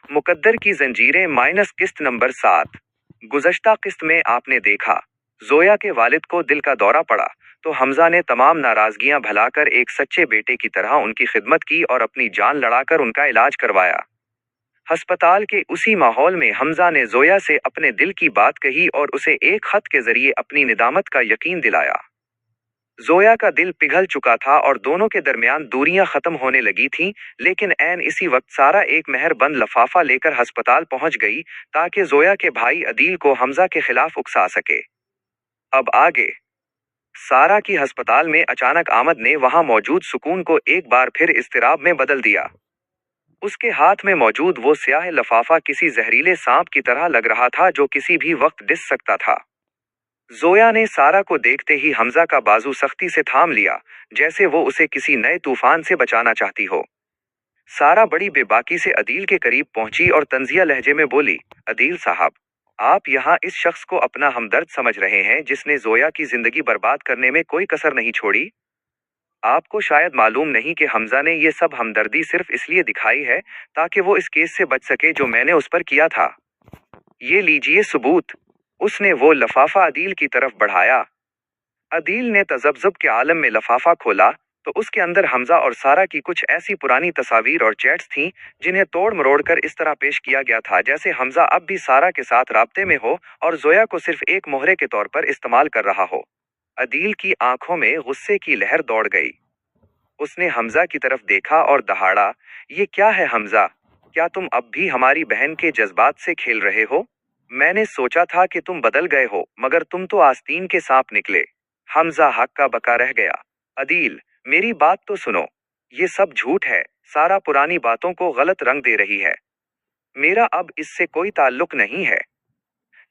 मुकद्दर की जंजीरें माइनस किस्त नंबर 7। गुज़श्ता किस्त में आपने देखा, जोया के वालिद को दिल का दौरा पड़ा, तो हमजा ने तमाम नाराजगियां भुलाकर एक सच्चे बेटे की तरह उनकी खिदमत की और अपनी जान लड़ाकर उनका इलाज करवाया। अस्पताल के उसी माहौल में हमजा ने जोया से अपने दिल की बात कही और उसे एक खत के जरिए अपनी निदामत का यकीन दिलाया। जोया का दिल पिघल चुका था और दोनों के दरमियान दूरियां खत्म होने लगी थीं, लेकिन ऐन इसी वक्त सारा एक मेहरबंद लफाफा लेकर अस्पताल पहुंच गई ताकि जोया के भाई अदील को हमजा के खिलाफ उकसा सके। अब आगे। सारा की अस्पताल में अचानक आमद ने वहां मौजूद सुकून को एक बार फिर इस्तिराब में बदल दिया। उसके हाथ में मौजूद वो स्याह लफाफा किसी जहरीले सांप की तरह लग रहा था जो किसी भी वक्त डिस सकता था। जोया ने सारा को देखते ही हमजा का बाजू सख्ती से थाम लिया, जैसे वो उसे किसी नए तूफान से बचाना चाहती हो। सारा बड़ी बेबाकी से अदील के करीब पहुंची और तंजिया लहजे में बोली, अदील साहब, आप यहाँ इस शख्स को अपना हमदर्द समझ रहे हैं जिसने जोया की जिंदगी बर्बाद करने में कोई कसर नहीं छोड़ी। आपको शायद मालूम नहीं कि हमजा ने ये सब हमदर्दी सिर्फ इसलिए दिखाई है ताकि वो इस केस से बच सके जो मैंने उस पर किया था। ये लीजिए सबूत। उसने वो लफाफा अदील की तरफ बढ़ाया। अदील ने तजब्जुब के आलम में लफाफा खोला तो उसके अंदर हमजा और सारा की कुछ ऐसी पुरानी तस्वीर और चैट्स थीं जिन्हें तोड़ मरोड़ कर इस तरह पेश किया गया था जैसे हमजा अब भी सारा के साथ राब्ते में हो और जोया को सिर्फ एक मोहरे के तौर पर इस्तेमाल कर रहा हो। अदील की आंखों में गुस्से की लहर दौड़ गई। उसने हमजा की तरफ देखा और दहाड़ा, ये क्या है हमजा, क्या तुम अब भी हमारी बहन के जज्बात से खेल रहे हो? मैंने सोचा था कि तुम बदल गए हो, मगर तुम तो आस्तीन के सांप निकले। हमजा हक्का बका रह गया। अदील, मेरी बात तो सुनो, ये सब झूठ है, सारा पुरानी बातों को गलत रंग दे रही है। मेरा अब इससे कोई ताल्लुक नहीं है।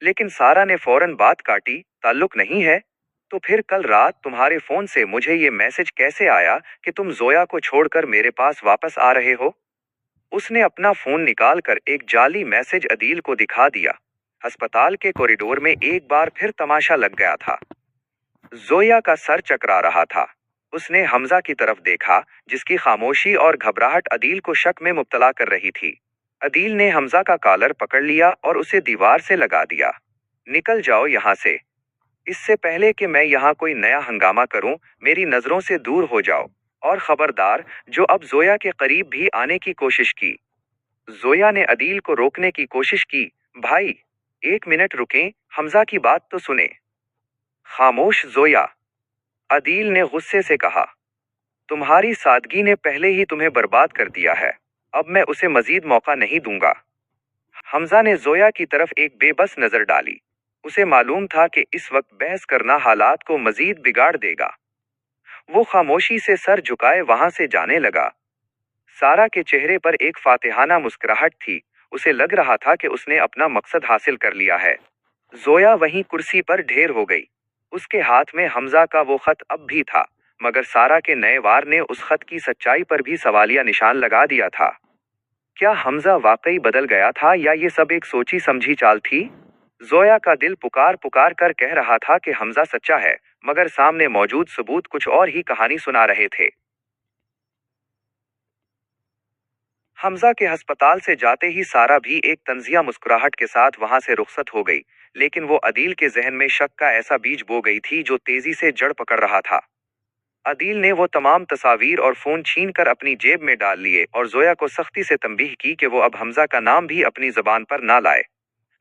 लेकिन सारा ने फौरन बात काटी, ताल्लुक नहीं है? तो फिर कल रात तुम्हारे फोन से मुझे ये मैसेज कैसे आया कि तुम जोया को छोड़कर मेरे पास वापस आ रहे हो? उसने अपना फोन निकालकर एक जाली मैसेज अदील को दिखा दिया। अस्पताल के कॉरिडोर में एक बार फिर तमाशा लग गया था। जोया का सर चकरा रहा था। उसने हमजा की तरफ देखा, जिसकी खामोशी और घबराहट अदील को शक में मुब्तला कर रही थी। अदील ने हमजा का कॉलर पकड़ लिया और उसे दीवार से लगा दिया। निकल जाओ यहाँ से। इससे पहले कि मैं यहाँ कोई नया हंगामा करूं, मेरी नजरों से दूर हो जाओ। और खबरदार, जो अब जोया के करीब भी आने की कोशिश की। जोया ने अदील को रोकने की कोशिश की। भाई, 1 मिनट रुकें, हमजा की बात तो सुने। खामोश जोया, अदील ने गुस्से से कहा। तुम्हारी सादगी ने पहले ही तुम्हें बर्बाद कर दिया है, अब मैं उसे मजीद मौका नहीं दूंगा। हमजा ने जोया की तरफ एक बेबस नजर डाली। उसे मालूम था कि इस वक्त बहस करना हालात को मजीद बिगाड़ देगा। वो खामोशी से सर झुकाए वहां से जाने लगा। सारा के चेहरे पर एक फातिहाना मुस्कुराहट थी। उसे लग रहा था कि उसने अपना मकसद हासिल कर लिया है। जोया वहीं कुर्सी पर ढेर हो गई। उसके हाथ में हमजा का वो खत अब भी था, मगर सारा के नए वार ने उस खत की सच्चाई पर भी सवालिया निशान लगा दिया था। क्या हमजा वाकई बदल गया था या ये सब एक सोची समझी चाल थी? जोया का दिल पुकार पुकार कर कह रहा था कि हमजा सच्चा है, मगर सामने मौजूद सबूत कुछ और ही कहानी सुना रहे थे। हमजा के अस्पताल से जाते ही सारा भी एक तंजिया मुस्कुराहट के साथ वहां से रुखसत हो गई, लेकिन वो अदील के जहन में शक का ऐसा बीज बो गई थी जो तेजी से जड़ पकड़ रहा था। अदील ने वो तमाम तस्वीर और फोन छीन कर अपनी जेब में डाल लिए और जोया को सख्ती से तंबीह की कि वो अब हमजा का नाम भी अपनी जबान पर ना लाए।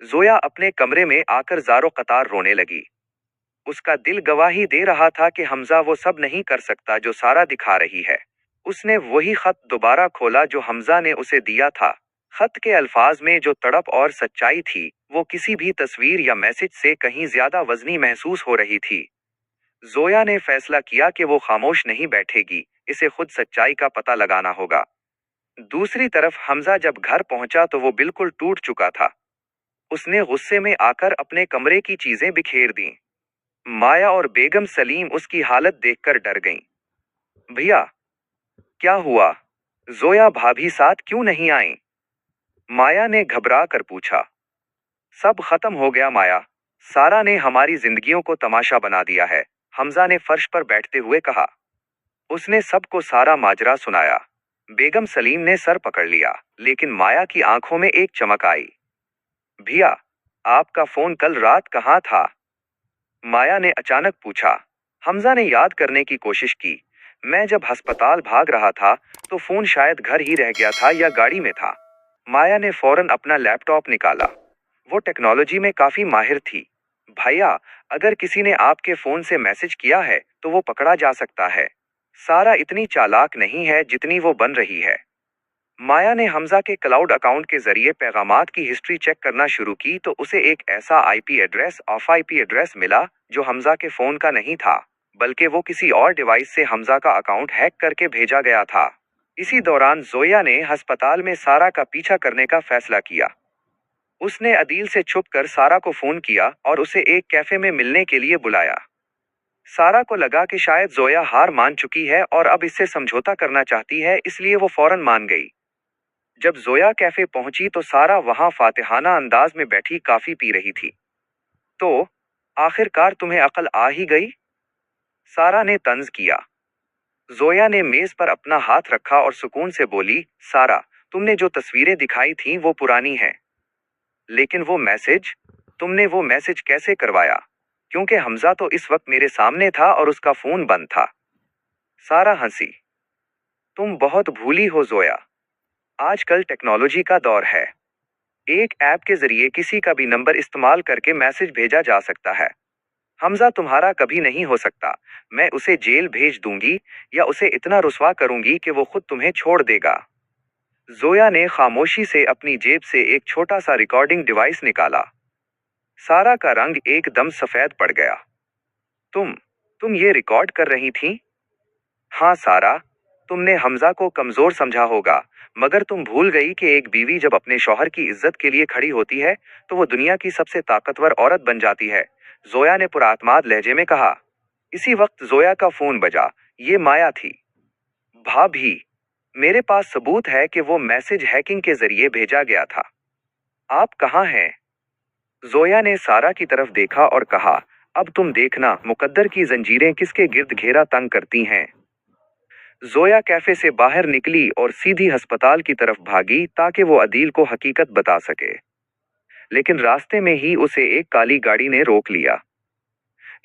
जोया अपने कमरे में आकर ज़ारो कतार रोने लगी। उसका दिल गवाही दे रहा था कि हमजा वो सब नहीं कर सकता जो सारा दिखा रही है। उसने वही खत दोबारा खोला जो हमजा ने उसे दिया था। खत के अल्फाज में जो तड़प और सच्चाई थी, वो किसी भी तस्वीर या मैसेज से कहीं ज्यादा वजनी महसूस हो रही थी। जोया ने फैसला किया कि वो खामोश नहीं बैठेगी, इसे खुद सच्चाई का पता लगाना होगा। दूसरी तरफ हमजा जब घर पहुंचा तो वो बिल्कुल टूट चुका था। उसने गुस्से में आकर अपने कमरे की चीजें बिखेर दीं। माया और बेगम सलीम उसकी हालत देखकर डर गईं। भैया, क्या हुआ? जोया भाभी साथ क्यों नहीं आईं? माया ने घबरा कर पूछा। सब खत्म हो गया माया, सारा ने हमारी जिंदगियों को तमाशा बना दिया है, हमजा ने फर्श पर बैठते हुए कहा। उसने सबको सारा माजरा सुनाया। बेगम सलीम ने सर पकड़ लिया, लेकिन माया की आंखों में एक चमक आई। भैया, आपका फोन कल रात कहाँ था? माया ने अचानक पूछा। हमजा ने याद करने की कोशिश की। मैं जब अस्पताल भाग रहा था तो फोन शायद घर ही रह गया था या गाड़ी में था। माया ने फौरन अपना लैपटॉप निकाला। वो टेक्नोलॉजी में काफी माहिर थी। भैया, अगर किसी ने आपके फोन से मैसेज किया है तो वो पकड़ा जा सकता है। सारा इतनी चालाक नहीं है जितनी वो बन रही है। माया ने हमजा के क्लाउड अकाउंट के जरिए पैगामात की हिस्ट्री चेक करना शुरू की तो उसे एक ऐसा आईपी एड्रेस मिला जो हमजा के फोन का नहीं था, बल्कि वो किसी और डिवाइस से हमजा का अकाउंट हैक करके भेजा गया था। इसी दौरान जोया ने अस्पताल में सारा का पीछा करने का फैसला किया। उसने अदील से छुपकर सारा को फोन किया और उसे एक कैफे में मिलने के लिए बुलाया। सारा को लगा कि शायद जोया हार मान चुकी है और अब इससे समझौता करना चाहती है, इसलिए वो फौरन मान गई। जब जोया कैफे पहुंची तो सारा वहां फातिहाना अंदाज में बैठी कॉफी पी रही थी। तो आखिरकार तुम्हें अकल आ ही गई? सारा ने तंज किया। जोया ने मेज पर अपना हाथ रखा और सुकून से बोली, सारा, तुमने जो तस्वीरें दिखाई थीं वो पुरानी हैं। लेकिन तुमने वो मैसेज कैसे करवाया? क्योंकि हमजा तो इस वक्त मेरे सामने था और उसका फोन बंद था। सारा हंसी। तुम बहुत भूली हो जोया। आजकल टेक्नोलॉजी का दौर है। एक ऐप के जरिए किसी का भी नंबर इस्तेमाल करके मैसेज भेजा जा सकता है। हमजा तुम्हारा कभी नहीं हो सकता। मैं उसे जेल भेज दूंगी या उसे इतना रुस्वा करूंगी कि वो खुद तुम्हें छोड़ देगा। जोया ने खामोशी से अपनी जेब से एक छोटा सा रिकॉर्डिंग डिवाइस निकाला। सारा का रंग एकदम सफेद पड़ गया। तुम ये रिकॉर्ड कर रही थी? हाँ सारा, तुमने हमजा को कमजोर समझा होगा, मगर तुम भूल गई कि एक बीवी जब अपने शौहर की इज्जत के लिए खड़ी होती है तो वो दुनिया की सबसे ताकतवर औरत बन जाती है। जोया ने पुरातमाद लहजे में कहा। इसी वक्त जोया का फोन बजा। ये माया थी। भाभी, मेरे पास सबूत है कि वो मैसेज हैकिंग के जरिए भेजा गया था। आप कहाँ हैं? जोया ने सारा की तरफ देखा और कहा, अब तुम देखना मुकद्दर की जंजीरें किसके गिर्द घेरा तंग करती हैं। जोया कैफे से बाहर निकली और सीधी अस्पताल की तरफ भागी ताकि वो अदील को हकीकत बता सके। लेकिन रास्ते में ही उसे एक काली गाड़ी ने रोक लिया।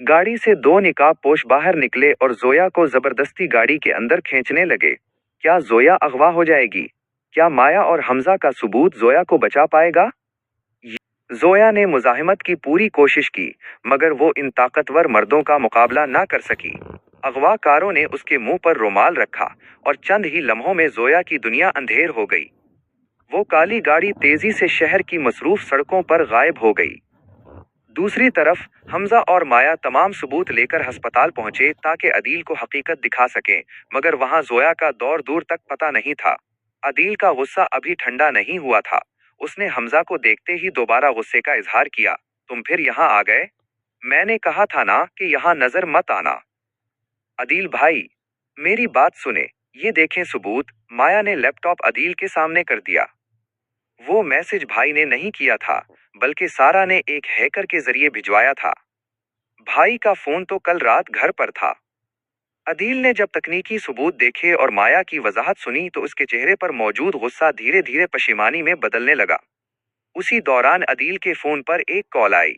गाड़ी से दो निकाबपोश बाहर निकले और जोया को जबरदस्ती गाड़ी के अंदर खींचने लगे। क्या जोया अगवा हो जाएगी? क्या माया और हमजा का सबूत जोया को बचा पाएगा? जोया ने मुजाहिमत की पूरी कोशिश की, मगर वो इन ताकतवर मर्दों का मुकाबला ना कर सकी। अगवाकारों ने उसके मुंह पर रुमाल रखा और चंद ही लम्हों में जोया की दुनिया अंधेर हो गई। वो काली गाड़ी तेजी से शहर की मसरूफ सड़कों पर गायब हो गई। दूसरी तरफ हमजा और माया तमाम सबूत लेकर अस्पताल पहुंचे ताकि अदील को हकीकत दिखा सकें, मगर वहां जोया का दौर दूर तक पता नहीं था। अदील का गुस्सा अभी ठंडा नहीं हुआ था। उसने हमजा को देखते ही दोबारा गुस्से का इजहार किया। तुम फिर यहाँ आ गए? मैंने कहा था ना कि यहाँ नजर मत आना। अदील भाई, मेरी बात सुने, ये देखें सबूत। माया ने लैपटॉप अदील के सामने कर दिया। वो मैसेज भाई ने नहीं किया था, बल्कि सारा ने एक हैकर के जरिए भिजवाया था। भाई का फोन तो कल रात घर पर था। अदील ने जब तकनीकी सबूत देखे और माया की वजाहत सुनी तो उसके चेहरे पर मौजूद गुस्सा धीरे धीरे पशिमानी में बदलने लगा। उसी दौरान अदील के फोन पर एक कॉल आई।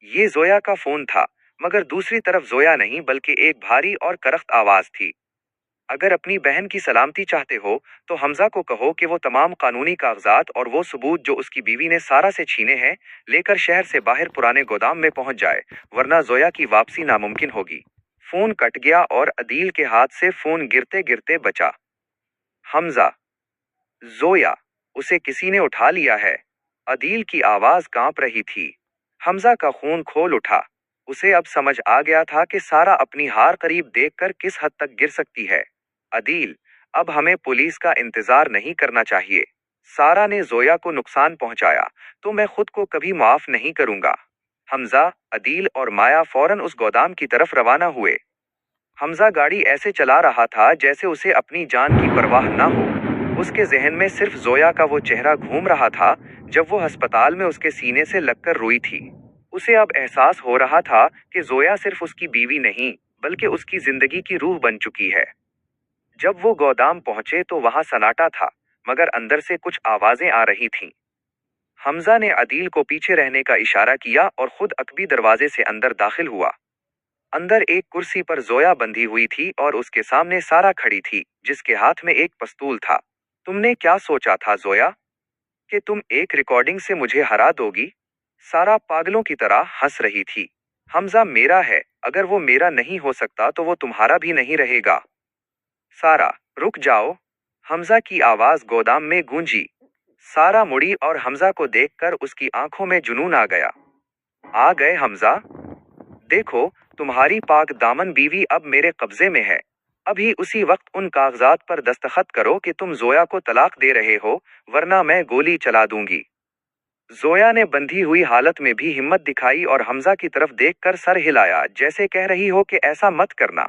ये जोया का फोन था, मगर दूसरी तरफ जोया नहीं बल्कि एक भारी और करख्त आवाज थी। अगर अपनी बहन की सलामती चाहते हो तो हमजा को कहो कि वो तमाम कानूनी कागजात और वो सबूत जो उसकी बीवी ने सारा से छीने हैं लेकर शहर से बाहर पुराने गोदाम में पहुंच जाए, वरना जोया की वापसी नामुमकिन होगी। फोन कट गया और अदील के हाथ से फोन गिरते गिरते बचा। हमजा, जोया, उसे किसी ने उठा लिया है। अदील की आवाज कांप रही थी। हमजा का खून खोल उठा। उसे अब समझ आ गया था कि सारा अपनी हार करीब देखकर किस हद तक गिर सकती है। अदील, अब हमें पुलिस का इंतजार नहीं करना चाहिए। सारा ने जोया को नुकसान पहुंचाया तो मैं खुद को कभी माफ नहीं करूंगा। हमजा, अदील और माया फौरन उस गोदाम की तरफ रवाना हुए। हमजा गाड़ी ऐसे चला रहा था जैसे उसे अपनी जान की परवाह न हो। उसके जहन में सिर्फ जोया का वो चेहरा घूम रहा था जब वो अस्पताल में उसके सीने से लगकर रोई थी। उसे अब एहसास हो रहा था कि जोया सिर्फ उसकी बीवी नहीं, बल्कि उसकी जिंदगी की रूह बन चुकी है। जब वो गोदाम पहुंचे तो वहां सन्नाटा था, मगर अंदर से कुछ आवाजें आ रही थीं। हमजा ने अदील को पीछे रहने का इशारा किया और खुद अकबी दरवाजे से अंदर दाखिल हुआ। अंदर एक कुर्सी पर जोया बंधी हुई थी और उसके सामने सारा खड़ी थी, जिसके हाथ में एक पस्तूल था। तुमने क्या सोचा था जोया, कि तुम एक रिकॉर्डिंग से मुझे हरा दोगी? सारा पागलों की तरह हंस रही थी। हमजा मेरा है, अगर वो मेरा नहीं हो सकता तो वो तुम्हारा भी नहीं रहेगा। सारा, रुक जाओ। हमजा की आवाज गोदाम में गूंजी। सारा मुड़ी और हमजा को देखकर उसकी आंखों में जुनून आ गया। आ गए हमजा? देखो, तुम्हारी पाक दामन बीवी अब मेरे कब्जे में है। अभी उसी वक्त उन कागजात पर दस्तखत करो कि तुम जोया को तलाक दे रहे हो, वरना मैं गोली चला दूंगी। जोया ने बंधी हुई हालत में भी हिम्मत दिखाई और हमजा की तरफ देखकर सर हिलाया, जैसे कह रही हो कि ऐसा मत करना।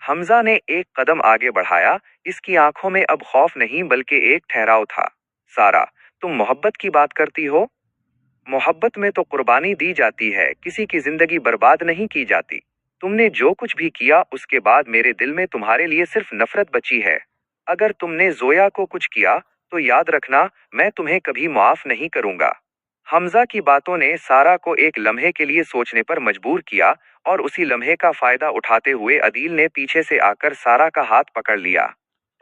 हमजा ने एक कदम आगे बढ़ाया। इसकी आंखों में अब खौफ नहीं बल्कि एक ठहराव था। सारा, तुम मोहब्बत की बात करती हो? मोहब्बत में तो कुर्बानी दी जाती है, किसी की जिंदगी बर्बाद नहीं की जाती। तुमने जो कुछ भी किया उसके बाद मेरे दिल में तुम्हारे लिए सिर्फ नफरत बची है। अगर तुमने जोया को कुछ किया तो याद रखना, मैं तुम्हें कभी माफ नहीं करूंगा। हमजा की बातों ने सारा को एक लम्हे के लिए सोचने पर मजबूर किया, और उसी लम्हे का फायदा उठाते हुए अदील ने पीछे से आकर सारा का हाथ पकड़ लिया।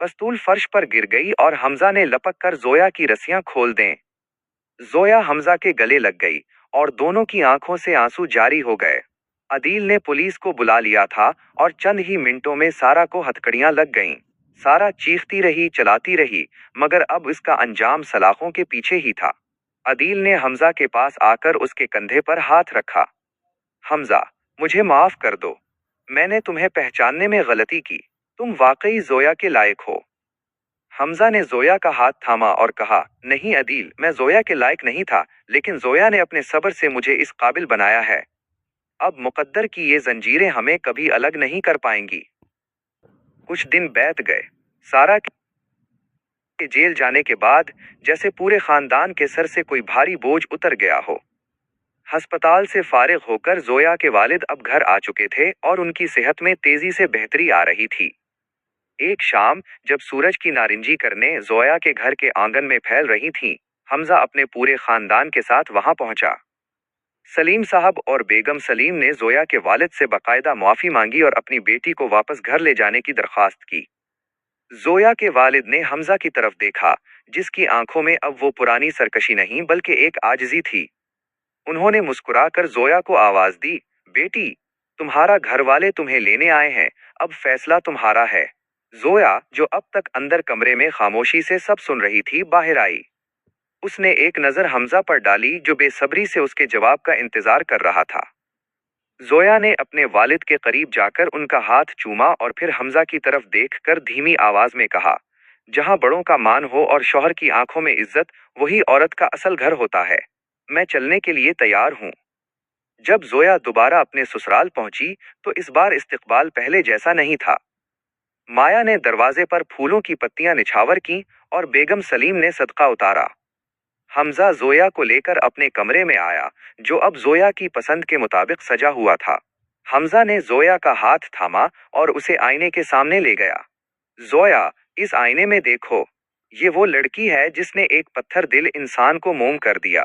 पस्तूल फर्श पर गिर गई और हमजा ने लपक कर जोया की रस्सियां खोल दें। जोया हमजा के गले लग गई और दोनों की आंखों से आंसू जारी हो गए। अदील ने पुलिस को बुला लिया था और चंद ही मिनटों में सारा को हथकड़ियां लग गईं। सारा चीखती रही, चलाती रही, मगर अब इसका अंजाम सलाखों के पीछे ही था। अदील ने हमजा के पास आकर उसके कंधे पर हाथ रखा। हमजा, मुझे माफ कर दो। मैंने तुम्हें पहचानने में गलती की। तुम वाकई जोया के लायक हो। हमजा ने जोया का हाथ थामा और कहा, नहीं अदील, मैं जोया के लायक नहीं था, लेकिन जोया ने अपने सब्र से मुझे इस काबिल बनाया है। अब मुकद्दर की ये जंजीरें हमें कभी अलग नहीं कर पाएंगी। कुछ दिन बीत गए। सारा के जेल जाने के बाद जैसे पूरे खानदान के सर से कोई भारी बोझ उतर गया हो। अस्पताल से फारिग होकर जोया के वालिद अब घर आ चुके थे और उनकी सेहत में तेजी से बेहतरी आ रही थी। एक शाम जब सूरज की नारिंजी करने जोया के घर के आंगन में फैल रही थीं, हमजा अपने पूरे खानदान के साथ वहां पहुंचा। सलीम साहब और बेगम सलीम ने जोया के वालिद से बाकायदा माफी मांगी और अपनी बेटी को वापस घर ले जाने की दरख्वास्त की। जोया के वालिद ने हमजा की तरफ देखा, जिसकी आंखों में अब वो पुरानी सरकशी नहीं बल्कि एक आजिजी थी। उन्होंने मुस्कुराकर जोया को आवाज दी, बेटी, तुम्हारा घर वाले तुम्हें लेने आए हैं, अब फैसला तुम्हारा है। जोया, जो अब तक अंदर कमरे में खामोशी से सब सुन रही थी, बाहर आई। उसने एक नजर हमजा पर डाली, जो बेसब्री से उसके जवाब का इंतजार कर रहा था। जोया ने अपने वालिद के करीब जाकर उनका हाथ चूमा और फिर हमजा की तरफ देखकर धीमी आवाज में कहा, जहां बड़ों का मान हो और शौहर की आंखों में इज्जत, वही औरत का असल घर होता है। मैं चलने के लिए तैयार हूं। जब जोया दोबारा अपने ससुराल पहुंची तो इस बार इस्तकबाल पहले जैसा नहीं था। माया ने दरवाजे पर फूलों की पत्तियां निछावर की और बेगम सलीम ने सदका उतारा। हमजा जोया को लेकर अपने कमरे में आया, जो अब जोया की पसंद के मुताबिक सजा हुआ था। हमजा ने जोया का हाथ थामा और उसे आईने के सामने ले गया। जोया, इस आईने में देखो। ये वो लड़की है जिसने एक पत्थर दिल इंसान को मोम कर दिया।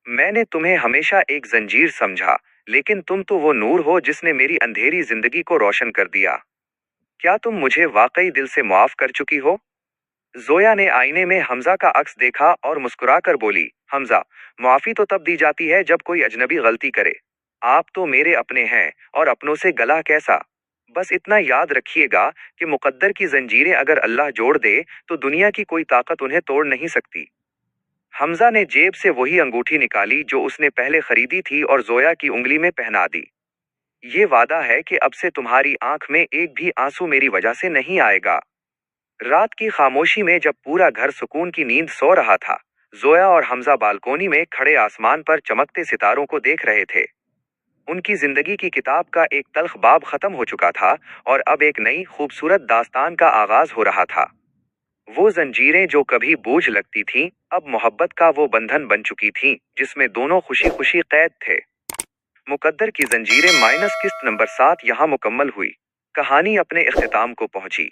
मैंने तुम्हें हमेशा एक जंजीर समझा, लेकिन तुम तो वो नूर हो जिसने मेरी अंधेरी जिंदगी को रोशन कर दिया। क्या तुम मुझे वाकई दिल से माफ कर चुकी हो? जोया ने आईने में हमजा का अक्स देखा और मुस्कुराकर बोली, हमजा, माफी तो तब दी जाती है जब कोई अजनबी गलती करे। आप तो मेरे अपने हैं, और अपनों से गला कैसा। बस इतना याद रखिएगा कि मुकद्दर की जंजीरें अगर अल्लाह जोड़ दे तो दुनिया की कोई ताकत उन्हें तोड़ नहीं सकती। हमजा ने जेब से वही अंगूठी निकाली जो उसने पहले खरीदी थी और जोया की उंगली में पहना दी। ये वादा है कि अब से तुम्हारी आंख में एक भी आंसू मेरी वजह से नहीं आएगा। रात की खामोशी में जब पूरा घर सुकून की नींद सो रहा था, जोया और हमजा बालकोनी में खड़े आसमान पर चमकते सितारों को देख रहे थे। उनकी जिंदगी की किताब का एक तल्ख बाब खत्म हो चुका था और अब एक नई खूबसूरत दास्तान का आगाज हो रहा था। वो जंजीरें जो कभी बोझ लगती थीं, अब मोहब्बत का वो बंधन बन चुकी थीं, जिसमें दोनों खुशी खुशी कैद थे। मुकद्दर की जंजीरें माइनस किस्त नंबर 7 यहाँ मुकम्मल हुई। कहानी अपने इख्तिताम को पहुंची।